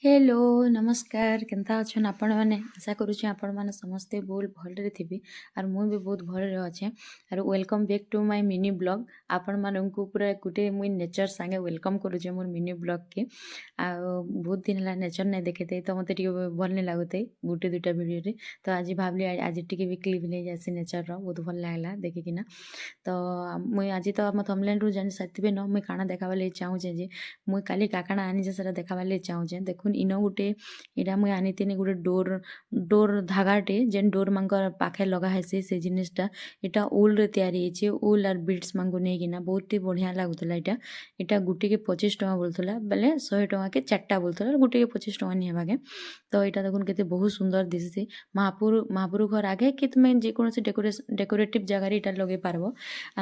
hello नमस्कार केन्ता अछन आपण मैंने आशा करुच्छे आपण मैंने समस्ते बहुत भलरे थिबे आर मुई भी बहुत भलरे अच्छे आर welcome back to my mini blog आपण माननकु पूरा गुटे मुई नेचर संगे वेलकम करुचे मोर मिनी ब्लॉग के आ बहुत दिन है नेचर नहीं देखे तो मत भल नहीं लगुते गुटे दुटा वीडियो रे तो आज भावली आज टी भी क्लिप नहीं जासी नेचर बहुत भल लगला देखिकिना तो मुई आज तो आम थमलैंड रू जानी साथी न मुई काଣା देखावा लगे चाहूचे जे मुई काली काकाणा आनी जे सेटा देखावा लगे चाहूचे देखुन इन गोटे इटा मुई आनी गोटे डोर धागाटे जेन डोर मांकर पाखे लगा हेसी से जिनिसटा इटा उल रे तैयारी होइछे उल आर बीड्स मांगु नेकिना बहुत ही बढ़िया लागुतला इटा गुटी के 25 टका बोलथला बेले 100 टका के चारटा बोलथला गुटी के 25 टका नि हेबाके तो इटा देखुन केते बहुत सुंदर दिससी महापुर घर आगे कि तुम जेकोसी डेकोरेटिव जगार इटा लगे पारबो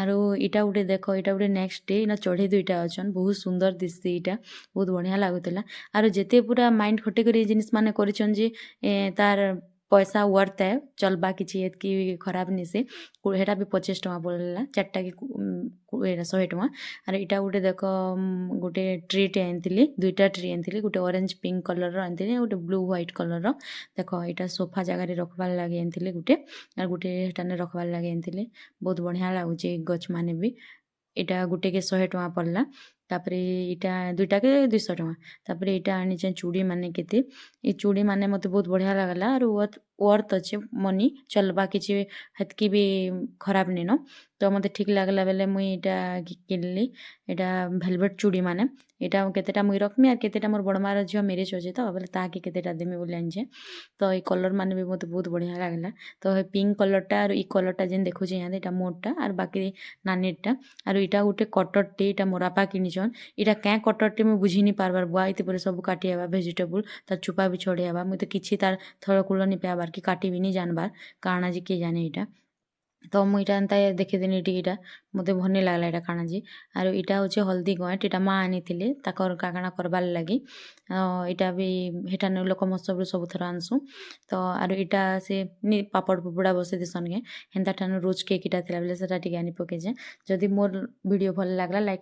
आरो इटा गोटे देख इटा गोटे नेक्स्ट डे इना चढ़े दुईटा अच्छन बहुत सुंदर दिससी इटा बहुत बढ़िया लागुतला आरो जेते पूरा माइंड खटे कर जिनिस माने करिछन जे तार पैसा वर्थ है चलबा किछि एतकी खराब नहीं से हेटा भी 25 टका बोलला चारटा के 100 टका आर इटा गोटे देख गोटे ट्रीटे आनिली दुईटा ट्री आनिली गोटे ऑरेंज पिंक कलर आनिली गोटे ब्लू व्हाइट कलर देख इटा सोफा जगार रखबार लगे आनिली गोटे आर गोटे हेटाने रखबार लगे आनिली बहुत बढ़िया लागुचे गछ माने भी इटा गोटे के 100 टका पड़ला तापरे इटा दुईटा के 200 टका तापरे इटा आनी चूड़ी माने केते ये चूड़ी माने मते बहुत बढ़िया लागला और वर्थ अच्छे मनी चलबा किछि हेतकी भी खराब नहीं न तो मते ठीक लागला बेले मुई इटा किनली इटा भेलवेट चूड़ी माने इटा केतेटा मुई रखमी आर केतेटा मोर बड़मार झियो मैरिज होजे तो बेले ताके केतेटा देमी बोले आनजे तो ये कलर माने भी मते बहुत बढ़िया लागला तो हे पिंक कलरटा और ई कलरटा जेन देखुजे यहाँ इटा मोरटा और बाकी नानीटा और इटा गोटे कटरटे इटा मोर आपा किनिछन इटा क्या कटरटे मुई बुझी नहीं पारबार बुआ इते सब काटी हेबा भेजिटेबल तार चुपा भी छोड़े हेबा मुई तो किछि तार थळकूल नहीं पाबार कि काटी भी नहीं जानबार काଣା जे के जाने इटा तो मुई इटा एंता देखिदेनी टीटा मते भल लागला इटा काଣା जे आर इटा होचे हल्दी गएट इटा माँ आनी ताकर काकाणा करबार लगी इटा भी हेटा लोक महोत्सव सब थर आनसु तो आर इटा से पापड़ पुपड़ा बसे दिसन के हेन्ता ठान रोज केक इटा थिला बेले सेटा टिके आनी पकेजे जदि मोर वीडियो भल लागला लाइक